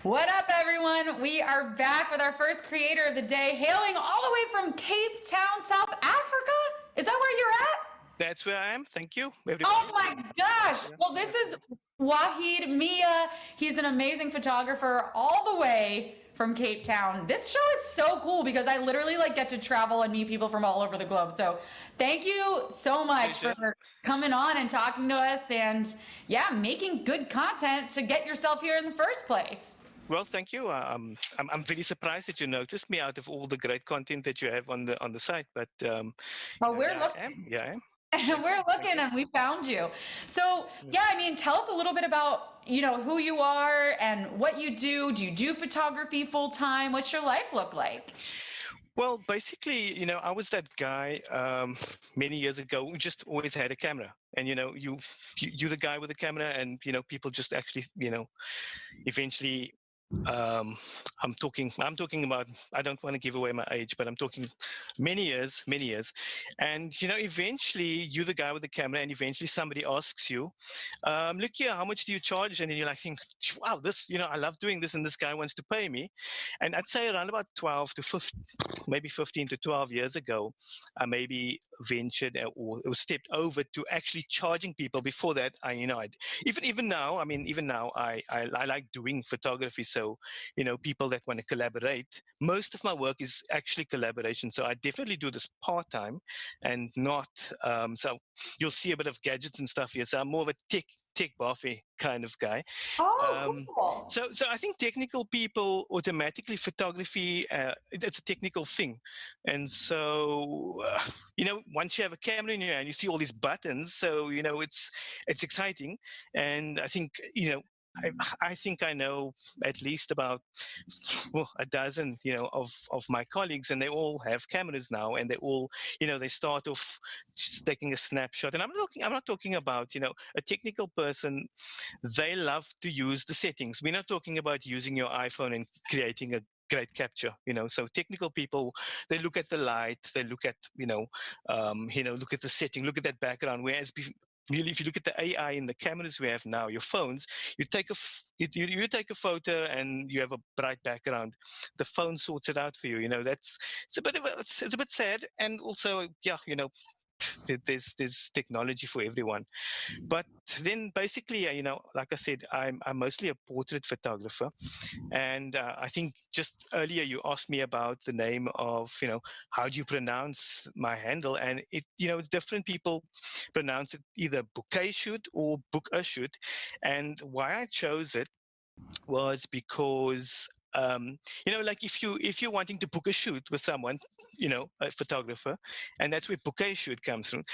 What up, everyone? We are back with our first creator of the day, hailing all the way from Cape Town, South Africa. Is that where you're at? That's where I am. Thank you, everybody. Oh my gosh. Yeah, Well, this that's is great. Waheed Mia. He's an amazing photographer all the way from Cape Town. This show is so cool because I literally get to travel and meet people from all over the globe. So thank you so much Pleasure. for coming on and talking to us and yeah, making good content to get yourself here in the first place. Well, thank you. I'm very surprised that you noticed me out of all the great content that you have on the site. But Oh, we're yeah, I am. looking. Yeah, I am. Thank We're you. Thank looking you. and we found you. So, Excellent. yeah, I mean, tell us a little bit about, who you are and what you do. Do you do photography full time? What's your life look like? Well, basically, I was that guy many years ago who just always had a camera, and you're the guy with the camera, and people just actually, eventually um, I'm talking about, I don't want to give away my age, but I'm talking many years. And eventually you're the guy with the camera, and eventually somebody asks you, look here, how much do you charge? And then you're like, think, wow, this, I love doing this, and this guy wants to pay me. And I'd say around about 12 to 15, maybe 15 to 12 years ago, I maybe ventured or stepped over to actually charging people. Before that, even now, I mean, even now, I like doing photography. So, people that want to collaborate, most of my work is actually collaboration. So I definitely do this part time and not, so you'll see a bit of gadgets and stuff here. So I'm more of a tech buffy kind of guy. Oh, Um, cool. so I think technical people automatically photography, it's a technical thing. And so, once you have a camera in your hand, you see all these buttons. So, it's exciting. And I think, I think I know at least about a dozen, of my colleagues, and they all have cameras now, and they all, they start off just taking a snapshot. And I'm not talking about, a technical person. They love to use the settings. We're not talking about using your iPhone and creating a great capture. So technical people, they look at the light, they look at, look at the setting, look at that background. Whereas really, if you look at the AI in the cameras we have now, your phones, you take a photo and you have a bright background. The phone sorts it out for you. That's it's a bit sad, and also, yeah, there's technology for everyone. But then basically, like I said, I'm mostly a portrait photographer. And I think just earlier you asked me about the name of, how do you pronounce my handle? And different people pronounce it either bouquet shoot or book a shoot. And why I chose it was because like if you're wanting to book a shoot with someone, a photographer, and that's where bouquet shoot comes from.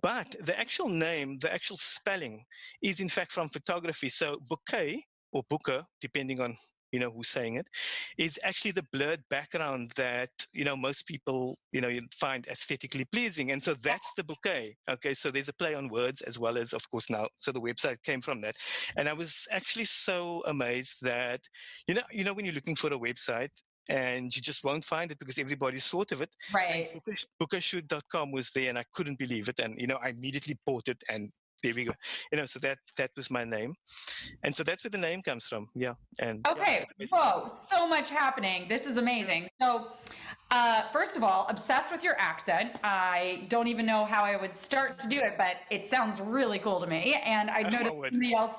But the actual name, the actual spelling, is in fact from photography. So bouquet or booker, depending on who's saying it, is actually the blurred background that most people you find aesthetically pleasing, and so that's the bouquet. Okay, so there's a play on words as well as, of course, now. So the website came from that, and I was actually so amazed that when you're looking for a website and you just won't find it because everybody's thought of it. And Right. bookershoot.com was there, and I couldn't believe it, and I immediately bought it, and there we go. So that was my name, and so that's where the name comes from. Yeah, and yeah, Okay. that's basically Whoa. So much happening. This is yeah. amazing. So, first of all, obsessed with your accent. I don't even know how I would start to do it, but it sounds really cool to me. And I noticed One word. somebody else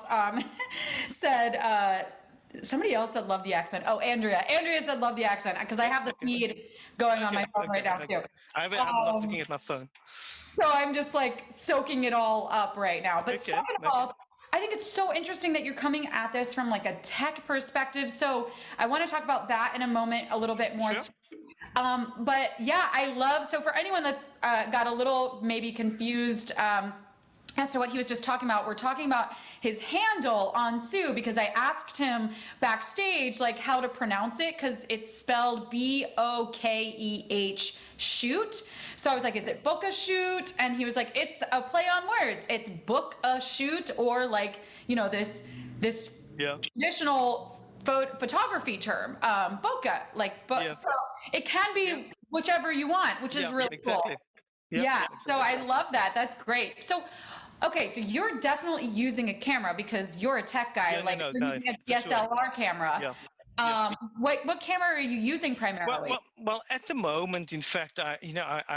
said, somebody else said love the accent. Oh, Andrea. Andrea said love the accent because I Okay, have the okay, feed going on okay, my phone right okay, now okay. too. I'm not looking Um, at my phone. so I'm just soaking it all up right now. But Okay, second of okay. all, I think it's so interesting that you're coming at this from a tech perspective. So I want to talk about that in a moment a little bit more. Sure. But yeah, I love, so for anyone that's got a little maybe confused as to what he was just talking about, we're talking about his handle on Sue because I asked him backstage how to pronounce it because it's spelled Bokeh shoot. So I was like, is it book a shoot? And he was like, it's a play on words. It's book a shoot, or this Yeah, traditional photography term, bokeh, yeah, so it can yeah, be whichever you want, which is yeah. really cool. Exactly. Yeah, Yeah, so exactly. I love that. That's great. So, Okay, so you're definitely using a camera because you're a tech guy. Yeah, no, Like no, you're no, using a for sure. DSLR camera. Yeah. Yes. What camera are you using Well, primarily? well, well. At the moment, in fact, I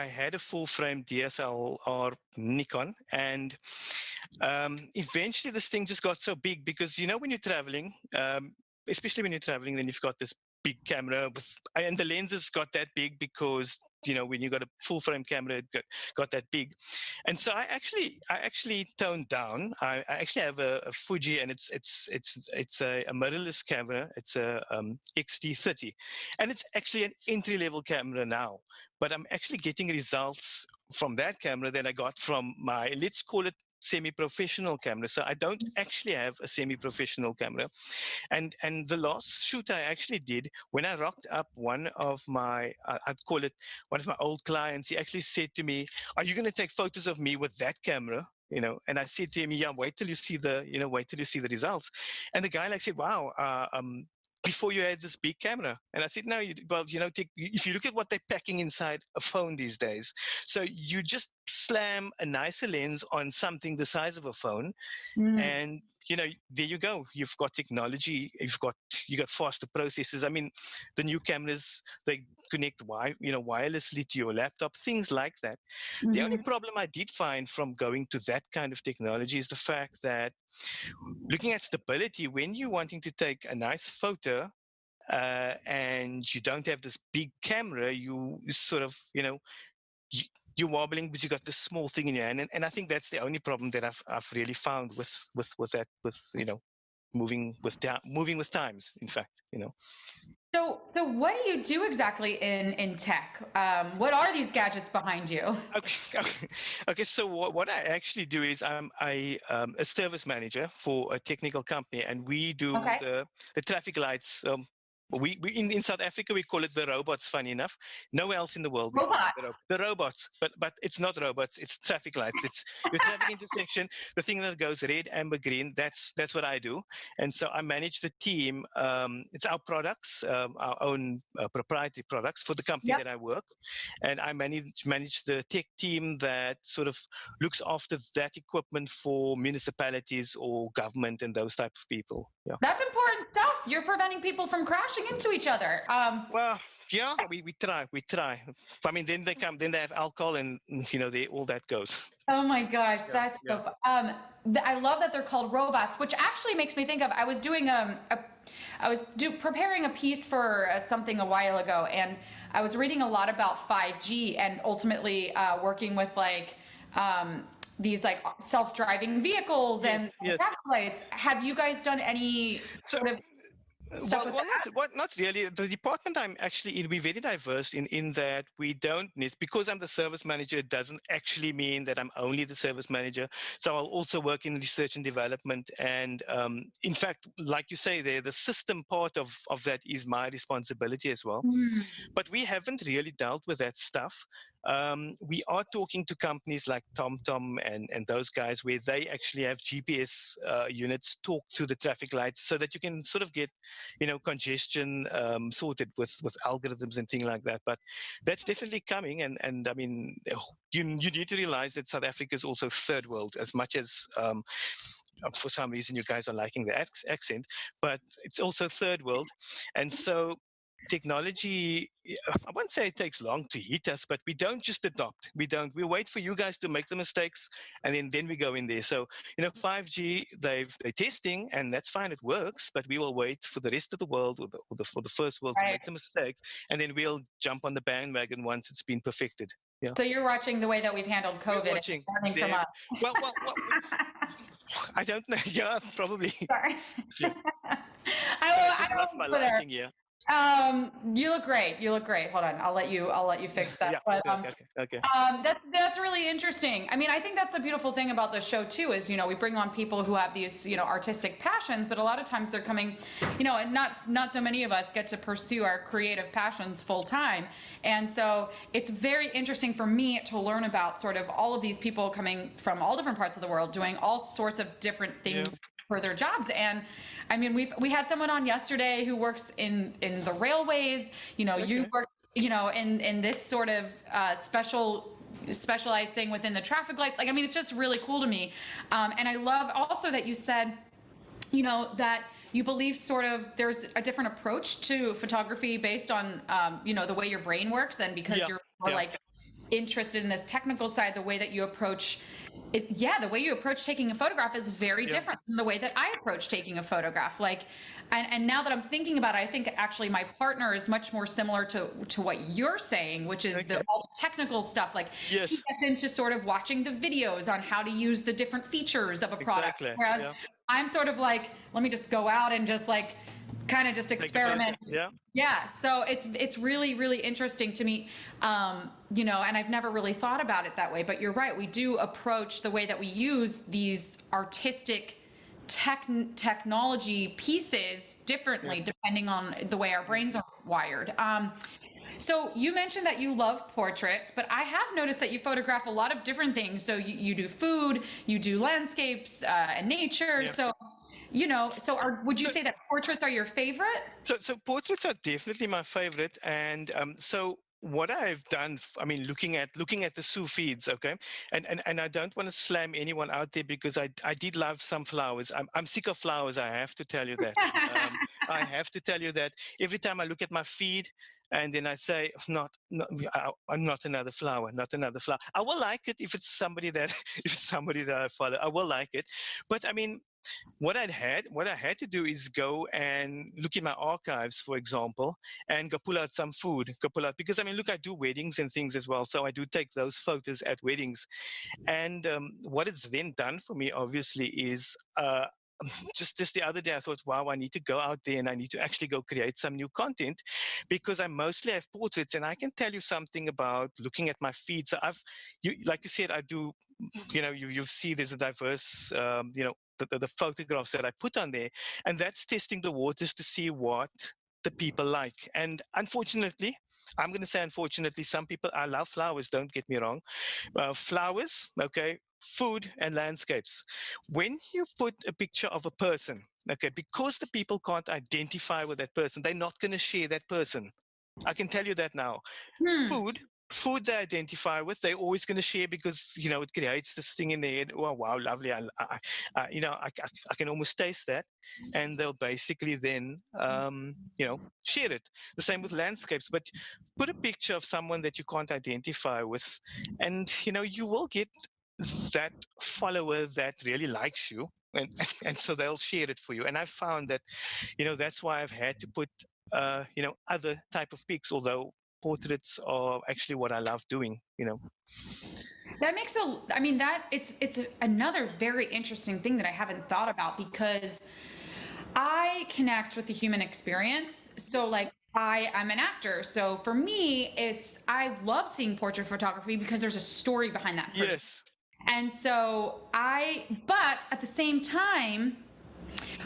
had a full frame DSLR Nikon, and eventually this thing just got so big because when you're traveling, especially when you're traveling, then you've got this big camera and the lenses got that big because when you got a full frame camera, it got that big, and so I actually toned down. I actually have a Fuji, and it's a mirrorless camera. It's a XT30, and it's actually an entry level camera now. But I'm actually getting results from that camera that I got from my, let's call it, semi-professional camera. So I don't actually have a semi-professional camera. And the last shoot I actually did, when I rocked up one of my, I'd call it one of my old clients, he actually said to me, "Are you going to take photos of me with that camera?" And I said to him, "Yeah, wait till you see the results." And the guy said, "Wow, before you had this big camera." And I said, "No, if you look at what they're packing inside a phone these days, so you just slam a nicer lens on something the size of a phone, Mm, and there you go. You've got technology. You got faster processors. I mean, the new cameras, they connect wirelessly to your laptop, things like that. The only mhm, problem I did find from going to that kind of technology is the fact that, looking at stability, when you're wanting to take a nice photo, and you don't have this big camera, you sort of, you, you're wobbling because you got this small thing in your hand, and I think that's the only problem that I've really found with that, with moving with times. In fact, So what do you do exactly in tech? What are these gadgets behind you? Okay, okay. So what I actually do is I'm a service manager for a technical company, and we do Okay. the traffic lights. We in South Africa we call it the robots. Funny enough, nowhere else in the world we call it Robots. the robots. But it's not robots. It's traffic lights. It's your traffic intersection. The thing that goes red, amber, green. That's what I do. And so I manage the team. It's our products, our own proprietary products for the company Yep. that I work, and I manage the tech team that sort of looks after that equipment for municipalities or government and those type of people. Yeah. That's important stuff. You're preventing people from crashing into each other. Well, yeah, we try. I mean, then they have alcohol, and all that goes. Oh my gosh, Yeah, that's yeah. so. I love that they're called robots, which actually makes me think of. I was doing preparing a piece for something a while ago, and I was reading a lot about 5G and ultimately working with um, these self-driving vehicles and Yes, yes. satellites. Have you guys done any So sort of stuff Well, with well, that? not really. The department I'm actually in, we're very diverse in that we don't need, because I'm the service manager, it doesn't actually mean that I'm only the service manager. So I'll also work in research and development. And in fact, like you say there, the system part of that is my responsibility as well. Hmm. But we haven't really dealt with that stuff. We are talking to companies like TomTom and those guys, where they actually have GPS units talk to the traffic lights, so that you can sort of get congestion sorted with algorithms and things like that. But that's definitely coming, and I mean, you need to realize that South Africa is also third world, as much as for some reason you guys are liking the accent, but it's also third world. And so technology, I won't say it takes long to hit us, but we don't just adopt. We wait for you guys to make the mistakes, and then we go in there. So 5G, they're testing, and that's fine, it works, but we will wait for the rest of the world, for the first world to Right. make the mistakes, and then we'll jump on the bandwagon once it's been perfected. Yeah. So you're watching the way that we've handled We're COVID and watching. learning from There. us. Well, I don't know. Yeah, probably. Sorry. Yeah. I I just lost my won't go there. lighting here. You look great. You look great. Hold on. I'll let you fix that. Yeah. But Okay. that's really interesting. I mean, I think that's the beautiful thing about this show too, is, we bring on people who have these, artistic passions, but a lot of times they're coming, and not so many of us get to pursue our creative passions full time. And so it's very interesting for me to learn about sort of all of these people coming from all different parts of the world, doing all sorts of different Yeah. things for their jobs. And I mean, we had someone on yesterday who works in the railways. You Okay. work in this sort of special specialized thing within the traffic lights. Like, I mean, it's just really cool to me. And I love also that you said, that you believe sort of there's a different approach to photography based on, the way your brain works. And because Yeah, you're more yeah, like interested in this technical side, the way that you approach it, yeah, the way you approach taking a photograph is very yeah, different from the way that I approach taking a photograph. Like, and now that I'm thinking about it, I think actually my partner is much more similar to what you're saying, which is okay, all the technical stuff. Like, he yes, gets into sort of watching the videos on how to use the different features of a product, exactly, whereas yeah, I'm sort of like, let me just go out and just like kind of just take the photo, experiment. yeah, Yeah, so it's really really interesting to me, and I've never really thought about it that way. But you're right, we do approach the way that we use these artistic technology pieces yeah, differently depending on the way our yeah. brains are wired. So you mentioned that you love portraits, but I have noticed that you photograph a lot of different things. So you do food, you do landscapes, and nature. Yeah. So would you So, say that portraits are your favorite? so portraits are definitely my favorite, and so what I've done, I mean, looking at the Sue feeds, okay, and I don't want to slam anyone out there because I did love some flowers. I'm sick of flowers. I have to tell you that. I have to tell you that every time I look at my feed. And then I say, I'm not another flower, not another flower. I will like it if it's somebody that, if it's somebody that I follow. I will like it, but I mean, what I had to do is go and look in my archives, for example, and go pull out some food, go pull out, because I mean, look, I do weddings and things as well, so I do take those photos at weddings. And what it's then done for me, obviously, is just the other day I thought, wow, I need to go out there and I need to actually go create some new content, because I mostly have portraits. And I can tell you something about looking at my feed. So like you said, I do, you see there's a diverse, the photographs that I put on there, and that's testing the waters to see what the people like. And unfortunately, I'm going to say unfortunately, some people, I love flowers, don't get me wrong, flowers, okay, food and landscapes. When you put a picture of a person, okay, because the people can't identify with that person, they're not going to share that person. I can tell you that now. Hmm. Food they identify with, they're always going to share, because it creates this thing in their head. Oh wow, lovely! I can almost taste that, and they'll basically then share it. The same with landscapes. But put a picture of someone that you can't identify with, and you will get that follower that really likes you, and and so they'll share it for you. And I found that that's why I've had to put other type of pics, although portraits are actually what I love doing. That makes I mean, that it's another very interesting thing that I haven't thought about, because I connect with the human experience. So like, I'm an actor. So for me, I love seeing portrait photography because there's a story behind that person. Yes. And so but at the same time,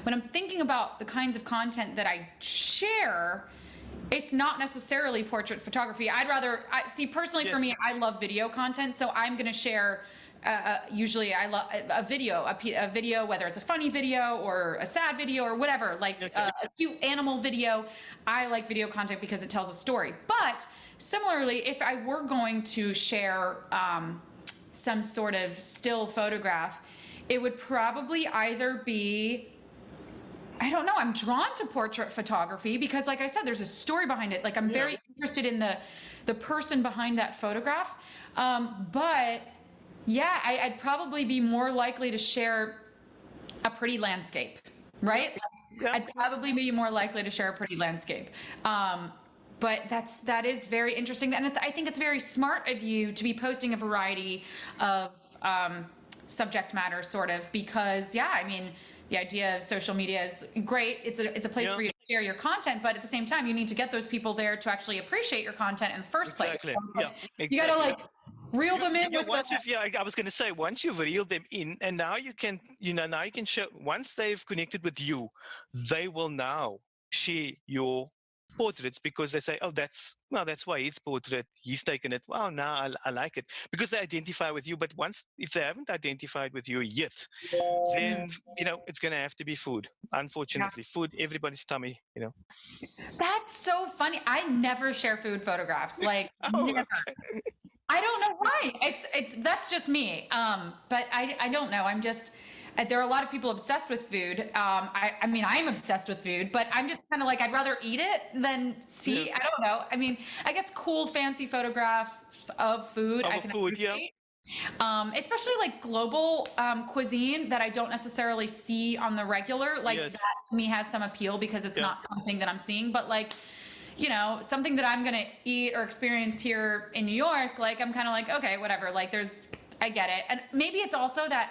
when I'm thinking about the kinds of content that I share, it's not necessarily portrait photography. See, personally for Yes. me, I love video content. So I'm going to share, usually I love a video, whether it's a funny video or a sad video or whatever, like Okay. a cute animal video. I like video content because it tells a story. But similarly, if I were going to share some sort of still photograph, it would probably either be, I don't know. I'm drawn to portrait photography because, like I said, there's a story behind it. Like, I'm Yeah. very interested in the person behind that photograph. But yeah, I'd probably be more likely to share a pretty landscape, right? Yeah. I'd probably be more likely to share a pretty landscape. But that is very interesting, and I think it's very smart of you to be posting a variety of subject matter, sort of, because yeah, I mean, the idea of social media is great. It's a place Yeah. for you to share your content, but at the same time, you need to get those people there to actually appreciate your content in the first place. Exactly. So Yeah. you gotta Exactly. like reel them in Yeah, with the. I was going to say, once you've reeled them in, and now you can, now you can show, once they've connected with you, they will now share your portraits, because they say, oh, that's why it's portrait. He's taken it. Wow, now I like it, because they identify with you. But if they haven't identified with you yet, then, it's going to have to be food. Yeah. Unfortunately, food, everybody's tummy. That's so funny. I never share food photographs. Like, Oh, never. okay. I don't know why. It's that's just me. But I don't know. I'm just there are a lot of people obsessed with food. I mean I'm obsessed with food, but I'm just kind of like I'd rather eat it than Yeah. see. I don't know. I mean, I guess cool fancy photographs of food I Our can food, yeah. appreciate. Especially like global cuisine that I don't necessarily see on the regular. Like that Yes. to me has some appeal because it's Yeah. not something that I'm seeing. But like, something that I'm gonna eat or experience here in New York, like I'm kind of like, okay, whatever. Like I get it. And maybe it's also that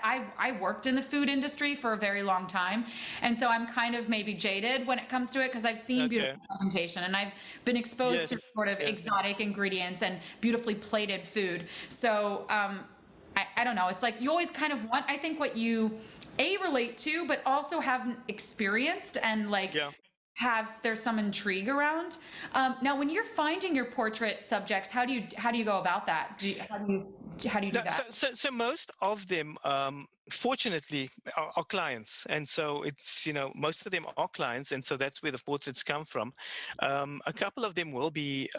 I worked in the food industry for a very long time. And so I'm kind of maybe jaded when it comes to it because I've seen Okay. beautiful presentation and I've been exposed to Yes. sort of Yes. exotic ingredients and beautifully plated food. So I don't know. It's like you always kind of want, I think, what you relate to, but also haven't experienced and like Yeah. there's some intrigue around. Now, when you're finding your portrait subjects, how do you go about that? How do you do No, that? so most of them, fortunately, are clients, and so it's most of them are clients, and so that's where the portraits come from. A couple of them will be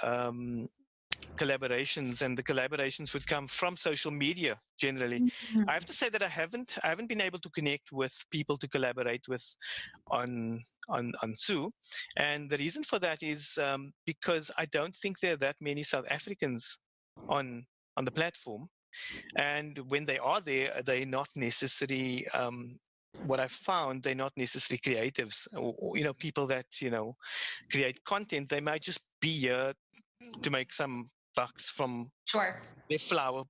collaborations, and the collaborations would come from social media generally. I have to say that I haven't been able to connect with people to collaborate with on Sue, and the reason for that is because I don't think there are that many South Africans on the platform, and when they are there, they're not necessarily. What I've found, they're not necessarily creatives, or people that create content. They might just be here to make some bucks from Sure. their flower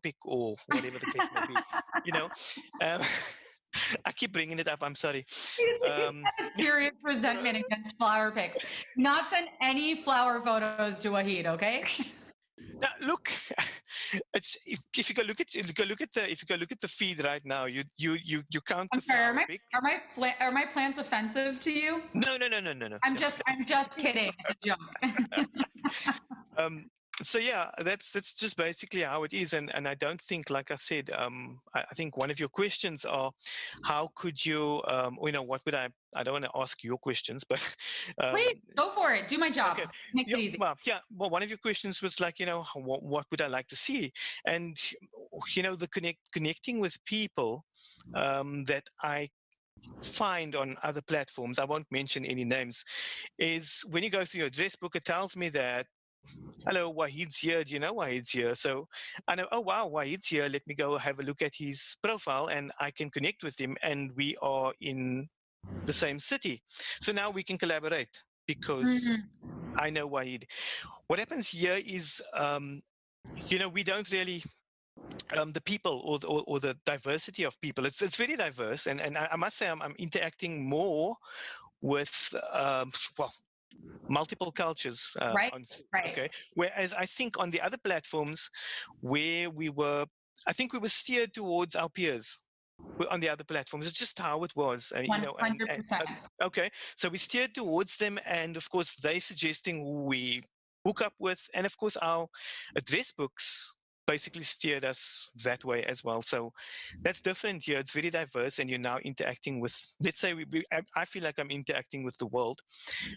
pick, or whatever the case may be. You know, um, I keep bringing it up. I'm sorry. He's Um, got a serious resentment against flower picks. Not send any flower photos to Waheed, okay? now, look, it's if you go look at if you go look at the feed right now, you count I'm the sorry. Are flower my picks. are my plants offensive to you? No, no, no, no, no, no, I'm no. just kidding. It's a joke. um, so yeah, that's just basically how it is, and I don't think, like I said, I think one of your questions are, how could you, or, what would I don't want to ask your questions, but Please um, go for it. Do my job. okay, Makes yeah, it easy. well, one of your questions was like, what would I like to see, and the connecting with people that I find on other platforms, I won't mention any names, is when you go through your address book, it tells me that, hello, Waheed's here. Do you know Waheed's here? So I know, oh, wow, Waheed's here. Let me go have a look at his profile, and I can connect with him, and we are in the same city. So now we can collaborate because Mhm. I know Waheed. What happens here is, we don't really, the people, or the diversity of people. It's very diverse, and I must say I'm interacting more with, well, multiple cultures Right? on Right. okay, whereas I think on the other platforms, where I think we were steered towards our peers on the other platforms. It's just how it was, and 100%. okay, so we steered towards them, and of course they suggesting who we hook up with, and of course our address books basically steered us that way as well. So that's different here. It's very diverse, and you're now interacting with, let's say, I feel like I'm interacting with the world.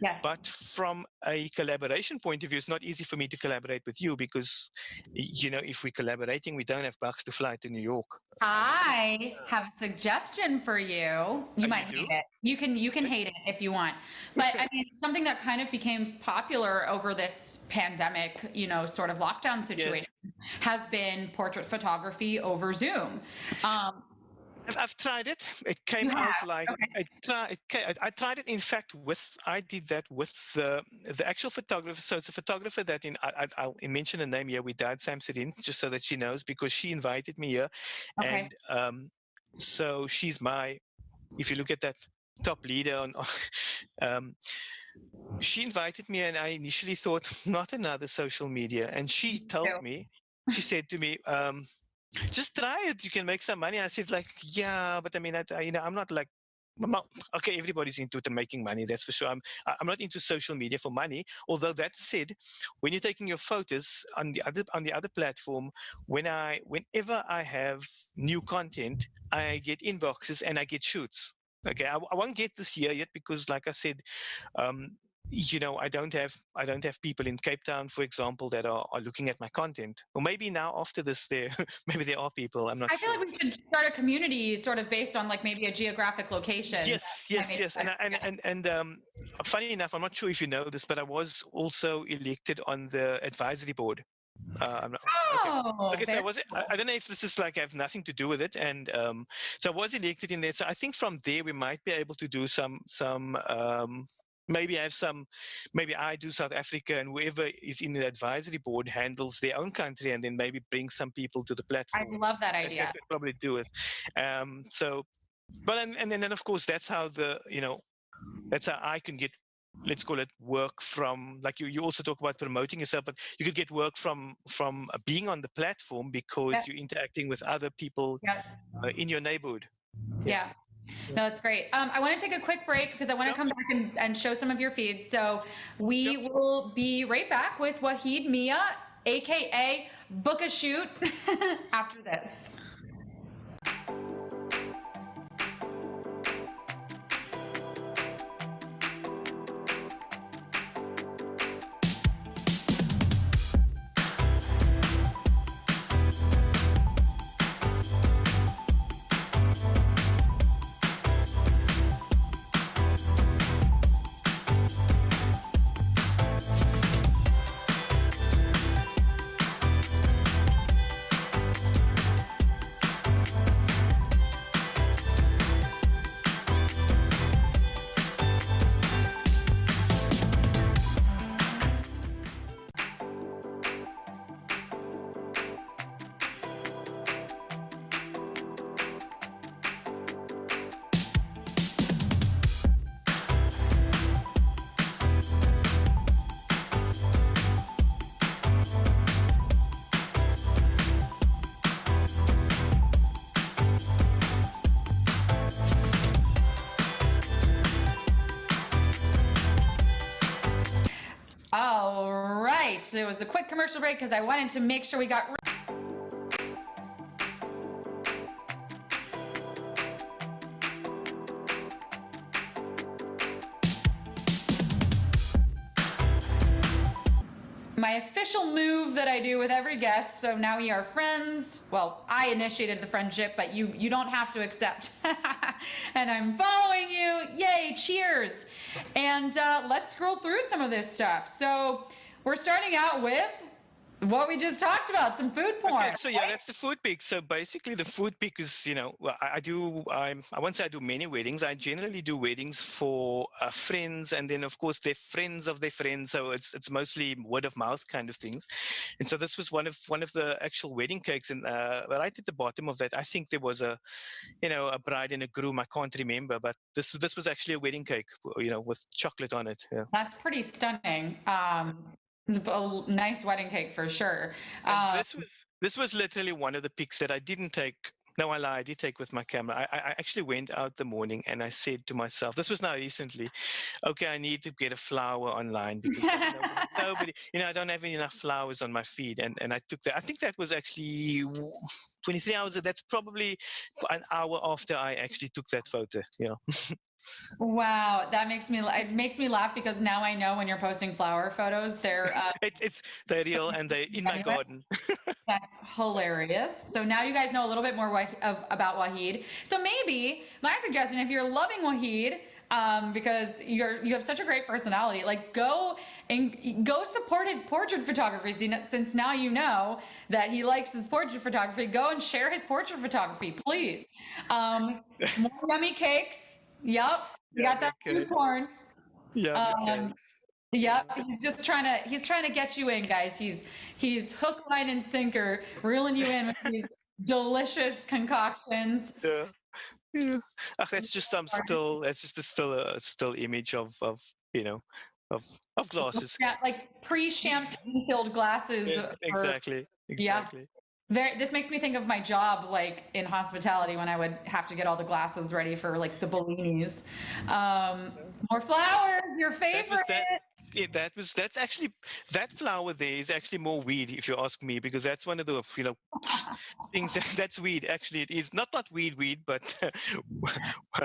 Yes. But from a collaboration point of view, it's not easy for me to collaborate with you because, if we're collaborating, we don't have bucks to fly to New York. I have a suggestion for you. You You might hate do? it. You can hate it if you want. But I mean, something that kind of became popular over this pandemic, sort of lockdown situation Yes. has been portrait photography over Zoom. Um, I've tried it. It came you out have. like Okay. I tried it. In fact, I did that with the actual photographer. So it's a photographer that I'll mention a name here. We died Sam Sedin, just so that she knows, because she invited me here, Okay. and so she's my. If you look at that top leader on, um, she invited me, and I initially thought, not another social media, and she told So, me, she said to me, just try it, you can make some money. I said, like, yeah, but I mean, I'm not like, okay, everybody's into it and making money, that's for sure. I'm not into social media for money. Although that said, when you're taking your photos on the other platform, whenever I have new content, I get inboxes and I get shoots. Okay, I won't get this year yet because, like I said, um, I don't have people in Cape Town, for example, that are looking at my content. Or maybe now after this, there maybe there are people. I'm not I feel sure. like we should start a community sort of based on like maybe a geographic location. That Yes, might yes, make yes. sense. Yeah. Funny enough, I'm not sure if you know this, but I was also elected on the advisory board. I'm not, okay. Oh, Okay, so very I cool. don't know if this is like have nothing to do with it, and so I was elected in there. So I think from there we might be able to do maybe have some, maybe I do South Africa, and whoever is in the advisory board handles their own country, and then maybe bring some people to the I platform. love that That idea. could probably do it. So, but and then of course that's how that's how I can get, let's call it work from, like you also talk about promoting yourself, but you could get work from being on the platform Yeah, because you're interacting with other people yeah, in your neighborhood. Yeah. yeah. No, that's great. I want to take a quick break because I want to Sure. come back and show some of your feeds. So Sure. we will be right back with Waheed Mia, aka Book a Shoot, after this. All right. So it was a quick commercial break because I wanted to make sure we got. My official move that I do with every guest. So now we are friends. Well, I initiated the friendship, but you don't have to accept. And I'm following you. Yay! Cheers. And let's scroll through some of this stuff. So we're starting out with what we just talked about, some food porn. Okay, so yeah, that's the food pick. So basically, the food pick is, well, I won't say I do many weddings. I generally do weddings for friends, and then of course they're friends of their friends. So it's mostly word of mouth kind of things. And so this was one of the actual wedding cakes, and right at the bottom of that, I think there was a bride and a groom. I can't remember, but this was actually a wedding cake, with chocolate on it. Yeah. That's pretty stunning. A nice wedding cake for sure. And this was literally one of the pics that I didn't take. No, I lied. I did take with my camera. I actually went out the morning and I said to myself, this was now recently, okay, I need to get a flower online because nobody, I don't have enough flowers on my feed. And I took that. I think that was actually 23 hours. That's probably an hour after I actually took that photo. Yeah. Wow, it makes me laugh because now I know when you're posting flower photos, they're They're real and they're in my genuine. garden. That's hilarious. So now you guys know a little bit more about Waheed. So maybe my suggestion, if you're loving Waheed, because you have such a great personality, like go support his portrait photography. Since now you know that he likes his portrait photography, go and share his portrait photography, please. More yummy cakes. Yep, you got Yummy that food cakes. porn. Yummy Um, cakes. Yep, he's trying to get you in, guys. He's hook, line, and sinker, reeling you in with these delicious concoctions. Yeah. Yeah. That's just that's just a still image of you know of glasses. Yeah, like pre-champagne filled glasses. Exactly. Yeah. Exactly. This makes me think of my job, like in hospitality, when I would have to get all the glasses ready for like the Bellinis. More flowers, your That was favorite. that. Yeah, that's actually, that flower there is actually more weed if you ask me, because that's one of the things that's weed. Actually, it is not weed, but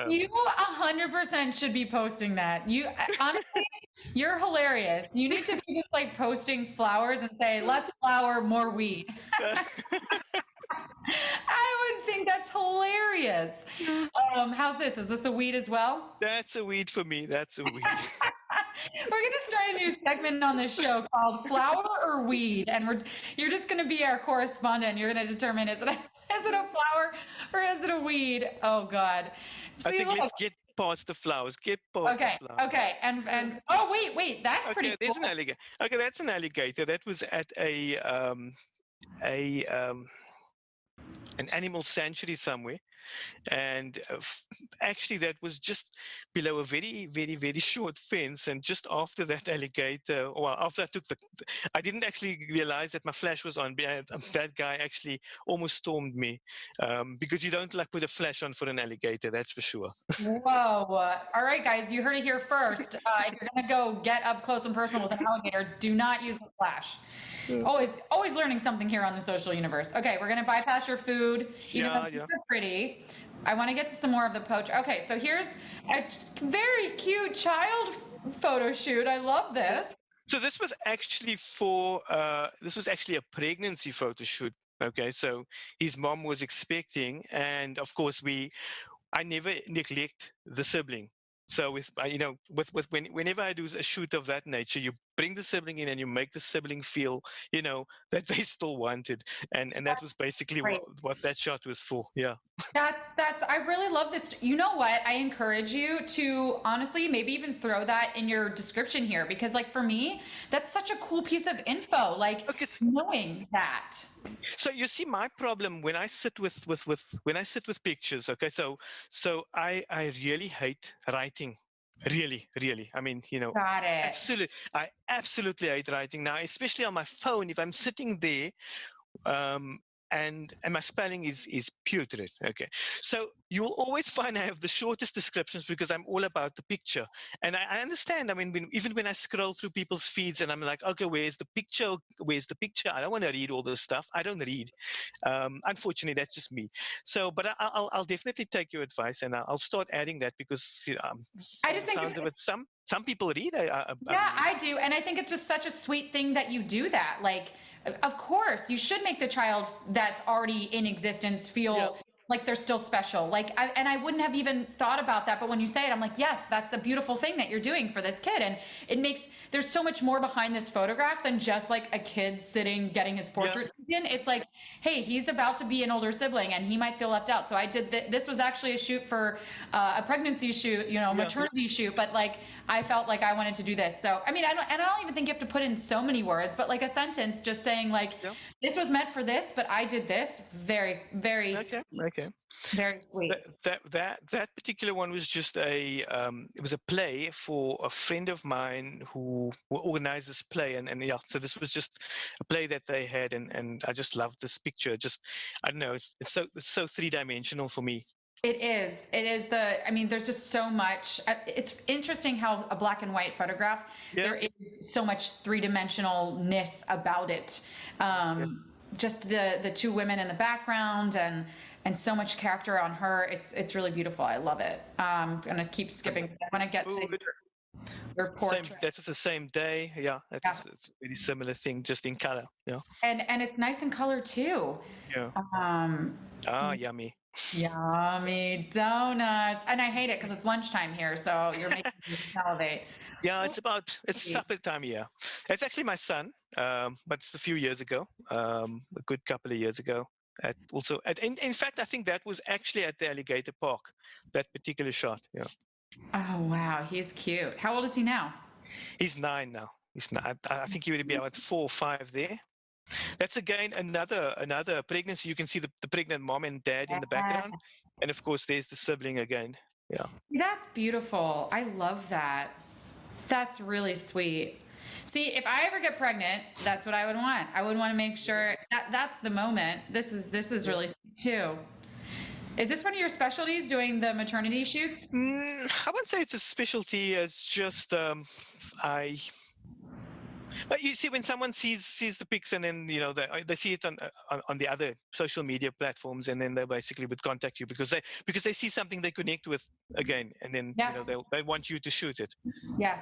You 100% should be posting that. You honestly, You're hilarious. You need to be just like posting flowers and say less flower, more weed. I would think that's hilarious. How's this? Is this a weed as well? That's a weed for me. That's a weed. We're gonna start a new segment on this show called "Flower or Weed," and you're just gonna be our correspondent. You're gonna determine is it a flower or is it a weed? Oh God. I See, think look. let's get past the flowers. Get past the Okay, flowers. okay, and oh wait, that's Okay, pretty there's cool. an alligator. Okay, that's an alligator. That was at a an animal sanctuary somewhere, and actually that was just below a very short fence, and just after that alligator, well, after I took I didn't actually realize that my flash was on. That guy actually almost stormed me, because you don't like put a flash on for an alligator, that's for sure. Whoa. All right, guys, you heard it here first. If you're going to go get up close and personal with an alligator, do not use a flash. Always learning something here on the social universe. Okay, we're going to bypass your food, even though Yeah. they're pretty. I want to get to some more of the poach. Okay, so here's a very cute child photo shoot. I love this. So this was actually this was actually a pregnancy photo shoot. Okay, so his mom was expecting, and of course I never neglect the sibling. So whenever I do a shoot of that nature, you bring the sibling in and you make the sibling feel, that they still wanted, and that was basically Great. what that shot was for. Yeah. That's I really love this. You know what? I encourage you to honestly maybe even throw that in your description here because like for me, that's such a cool piece of info. Like Okay. knowing that. So you see, my problem when I sit when I sit with pictures. Okay, so I really hate writing. Really. I mean, Got it. I absolutely hate writing now, especially on my phone. If I'm sitting there, um, and my spelling is putrid. Okay, so you'll always find I have the shortest descriptions because I'm all about the picture, and I understand. I mean, even when I scroll through people's feeds and I'm like, okay, where's the picture? Where's the picture? I don't want to read all this stuff. I don't read. Unfortunately, that's just me. So, but I'll definitely take your advice, and I'll start adding that because I just think sounds of it, some people read. I yeah, believe. I do. And I think it's just such a sweet thing that you do that. Like, of course, you should make the child that's already in existence feel Yeah. like they're still special. Like, and I wouldn't have even thought about that. But when you say it, I'm like, yes, that's a beautiful thing that you're doing for this kid. And there's so much more behind this photograph than just like a kid sitting getting his portrait taken. It's like, hey, he's about to be an older sibling and he might feel left out. So I did this was actually a shoot for a pregnancy shoot, maternity shoot, but like I felt like I wanted to do this. So I mean, I don't even think you have to put in so many words, but like a sentence just saying like Yeah. this was meant for this, but I did this. Very, very Okay. sweet. Okay. Very sweet. That particular one was just it was a play for a friend of mine who organized this play, and yeah, so this was just a play that they had, and I just loved this picture. Just I don't know, it's so three-dimensional for me. It is. It is I mean, there's just so much. It's interesting how a black and white photograph, Yeah. there is so much three-dimensionalness about it. Just the two women in the background and so much character on her. It's really beautiful. I love it. I'm gonna keep skipping. I want to get to Food. your Same. portrait. That was the same day. Yeah, that Yeah. was a really similar thing, just in color. Yeah. And it's nice in color too. Yeah. Um, Yummy. Yummy donuts. And I hate it because it's lunchtime here, so you're making me salivate. Yeah, it's supper time here. It's actually my son, but it's a few years ago, a good couple of years ago. In fact, I think that was actually at the alligator park, that particular shot. Yeah, Oh wow, he's cute. How old is he now? he's 9 now. He's not. I think he would be about 4 or 5 there. That's again another pregnancy. You can see the pregnant mom and dad in the background, and of course there's the sibling again. Yeah. That's beautiful. I love that. That's really sweet. See, if I ever get pregnant, that's what I would want. I would want to make sure that's the moment. This is really sweet too. Is this one of your specialties, doing the maternity shoots? I wouldn't say it's a specialty. It's just I. But you see, when someone sees the pics and then they see it on the other social media platforms, and then they basically would contact you because they see something they connect with again, and then Yeah. they want you to shoot it. Yeah.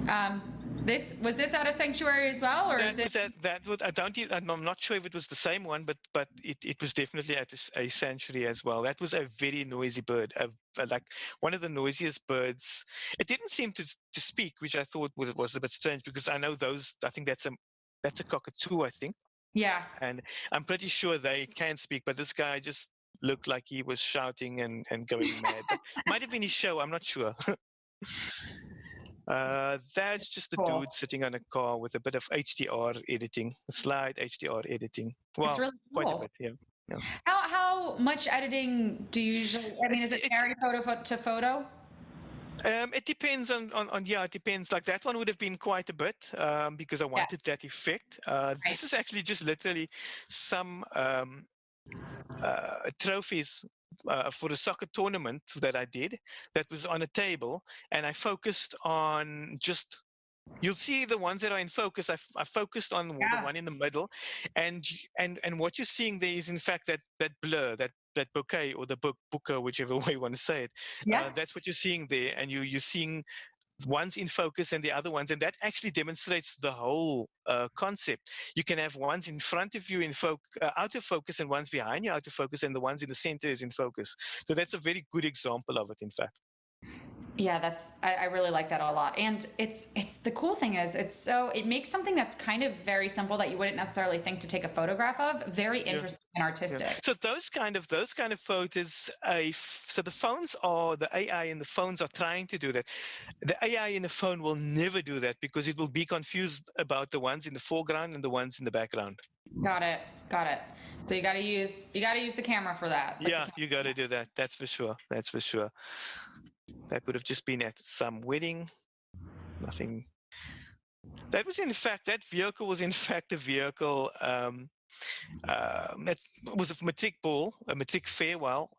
Um, this at a sanctuary as well, or is That this? was at that was I don't I'm not sure if it was the same one, but it was definitely at a sanctuary as well. That was a very noisy bird, like one of the noisiest birds. It didn't seem to speak, which I thought was a bit strange because I know those. I think that's a cockatoo, I think, Yeah. and I'm pretty sure they can speak. But this guy just looked like he was shouting and going mad. But might have been his show. I'm not sure. That's just a Cool. dude sitting on a car with a bit of HDR editing, slide HDR editing. It's Well, really quite a cool. bit, yeah. Yeah. How much editing do you usually? I It, mean, is it it, married photo to photo? it depends on yeah, it depends. Like that one would have been quite a bit because I Yeah. wanted that effect. Right. This is actually just literally some trophies for a soccer tournament that I did that was on a table, and I focused on just you'll see the ones that are in focus. I focused on the Yeah. one in the middle, and what you're seeing there is in fact that blur, that bouquet or the booker, whichever way you want to say it. Yeah. That's what you're seeing there, and you're seeing one's in focus and the other ones, and that actually demonstrates the whole concept. You can have ones in front of you out of focus, and ones behind you out of focus, and the ones in the center is in focus. So that's a very good example of it, in fact. Yeah, I really like that a lot. And it's the cool thing is it makes something that's kind of very simple that you wouldn't necessarily think to take a photograph of very Yeah. interesting and Yeah. artistic. So those kind of photos, so the phones are the AI in the phones are trying to do that. The AI in the phone will never do that because it will be confused about the ones in the foreground and the ones in the background. Got it. Got it. So you got to use the camera for that. Like the Yeah, you got to do that. That's for sure. That's for sure. That would have just been at some wedding. Nothing. That vehicle was in fact a vehicle that was a matric ball, a matric farewell.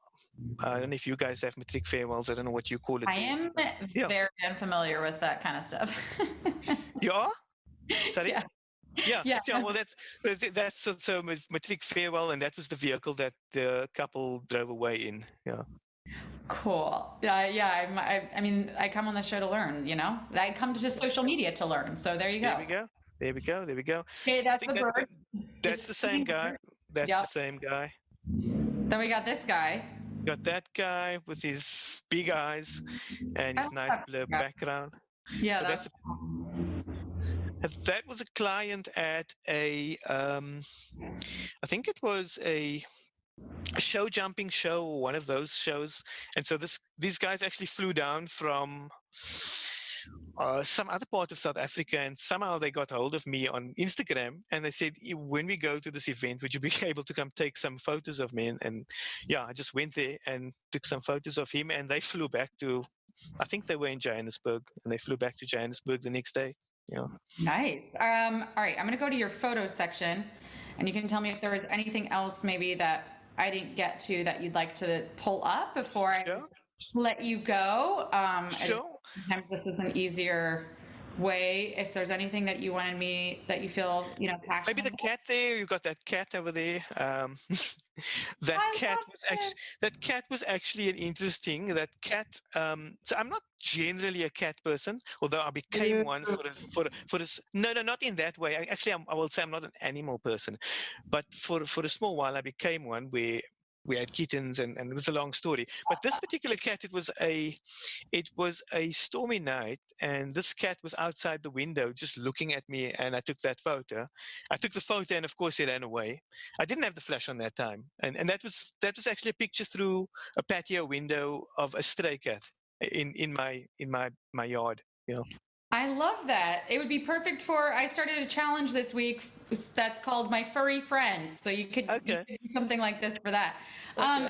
I don't know if you guys have matric farewells. I don't know what you call it I there. am Yeah, very unfamiliar with that kind of stuff. you are. Sorry. Yeah. Yeah, Yeah. yeah. Well, that's so matric farewell, and that was the vehicle that the couple drove away in. Yeah. Cool. Yeah. I mean, I come on the show to learn, you know, I come to social media to learn. So there you There go. we go. There we go. There we go. Okay. I That's think the bird. that's the same guy. That's the Yep. same guy. Then we got this guy. Got that guy with his big eyes and I his love nice that blur guy. background. Yeah. So that was a client at I think it was a show jumping show or one of those shows, and so these guys actually flew down from some other part of South Africa, and somehow they got hold of me on Instagram, and they said, when we go to this event, would you be able to come take some photos of me? And yeah, I just went there and took some photos of him, and they flew back to, I think they were in Johannesburg, and they flew back to Johannesburg the next day. Yeah. Nice. All right. I'm going to go to your photos section and you can tell me if there was anything else maybe that I didn't get to that you'd like to pull up before I Sure. let you go. Sure. Sometimes this is an easier way. If there's anything that you wanted me that you feel, you know, Maybe passionate the cat there. You got that cat over there. That I cat love was actually an interesting. That cat. So I'm not generally a cat person, although I became it. one no, not in that way. I will say I'm not an animal person, but for a small while I became one where we had kittens, and it was a long story. But this particular cat, it was a stormy night, and this cat was outside the window just looking at me, and I took that photo. I took the photo, and of course, he ran away. I didn't have the flash on that time, and that was actually a picture through a patio window of a stray cat in my yard. You know. I love that. It would be perfect for. I started a challenge this week that's called My Furry Friend. So you Okay. could do something like this for that. Okay.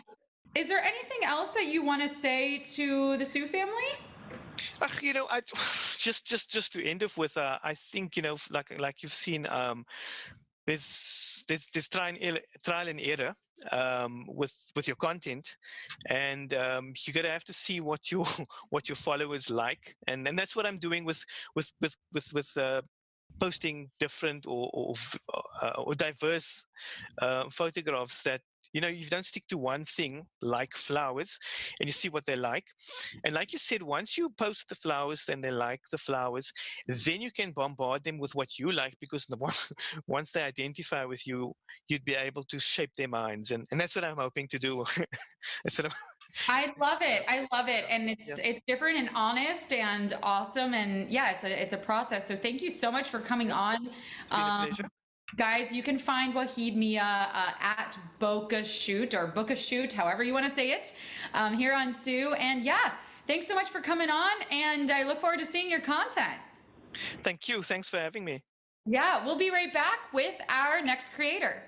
Is there anything else that you want to say to the Sue family? I just to end off with, I think like you've seen, there's trial and error with your content, and you're gonna have to see what your what your followers like, and that's what I'm doing with posting different or diverse photographs that you don't stick to one thing like flowers, and you see what they like. And like you said, once you post the flowers and they like the flowers, then you can bombard them with what you like, because once they identify with you, you'd be able to shape their minds. And that's what I'm hoping to do. That's what I'm, I love it. yeah, I love it. And yeah. it's different and honest and awesome. And yeah, it's a process. So thank you so much for coming Yeah, on. it's been a Um, pleasure. guys, you can find Waheed Mia at Boca Shoot or Boca Shoot, however you want to say it, here on Sue. And yeah, thanks so much for coming on. And I look forward to seeing your content. Thank you. Thanks for having me. Yeah, we'll be right back with our next creator.